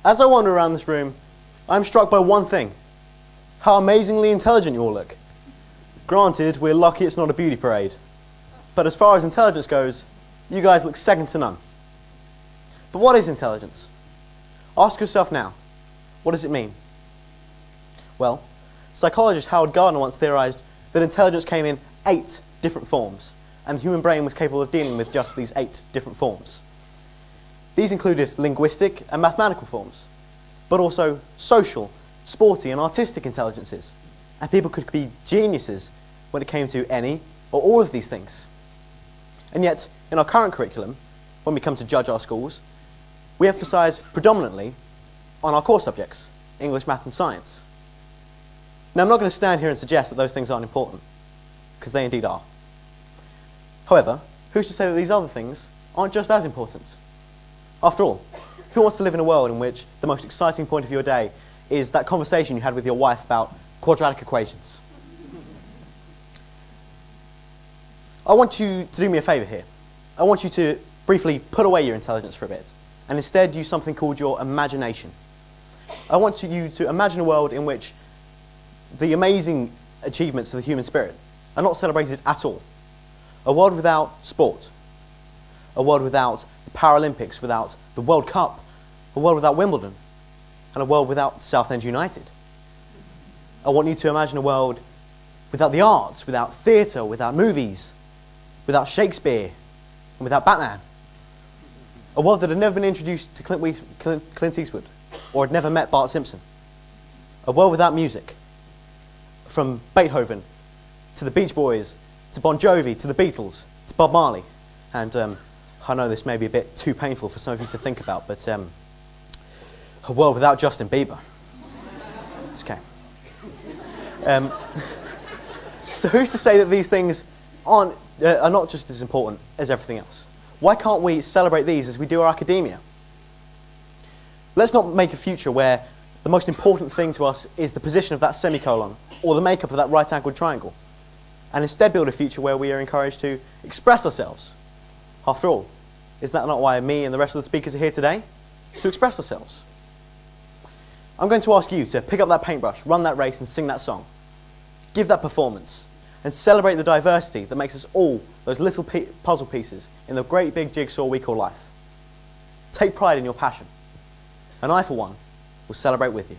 As I wander around this room, I'm struck by one thing: how amazingly intelligent you all look. Granted, we're lucky it's not a beauty parade, but as far as intelligence goes, you guys look second to none. But what is intelligence? Ask yourself now, what does it mean? Well, psychologist Howard Gardner once theorized that intelligence came in 8 different forms, and the human brain was capable of dealing with just these 8 different forms. These included linguistic and mathematical forms, but also social, sporty and artistic intelligences, and people could be geniuses when it came to any or all of these things. And yet, in our current curriculum, when we come to judge our schools, we emphasise predominantly on our core subjects, English, math and science. Now, I'm not going to stand here and suggest that those things aren't important, because they indeed are. However, who's to say that these other things aren't just as important? After all, who wants to live in a world in which the most exciting point of your day is that conversation you had with your wife about quadratic equations? I want you to do me a favour here. I want you to briefly put away your intelligence for a bit and instead use something called your imagination. I want you to imagine a world in which the amazing achievements of the human spirit are not celebrated at all. A world without sport. A world without the Paralympics, without the World Cup. A world without Wimbledon. And a world without Southend United. I want you to imagine a world without the arts, without theatre, without movies, without Shakespeare, and without Batman. A world that had never been introduced to Clint Eastwood, or had never met Bart Simpson. A world without music. From Beethoven, to the Beach Boys, to Bon Jovi, to the Beatles, to Bob Marley. And I know this may be a bit too painful for some of you to think about, but a world without Justin Bieber. It's okay. So who's to say that these things are not just as important as everything else? Why can't we celebrate these as we do our academia? Let's not make a future where the most important thing to us is the position of that semicolon or the makeup of that right-angled triangle, and instead build a future where we are encouraged to express ourselves. After all, is that not why me and the rest of the speakers are here today? To express ourselves. I'm going to ask you to pick up that paintbrush, run that race and sing that song. Give that performance and celebrate the diversity that makes us all those little puzzle pieces in the great big jigsaw we call life. Take pride in your passion, and I, for one, will celebrate with you.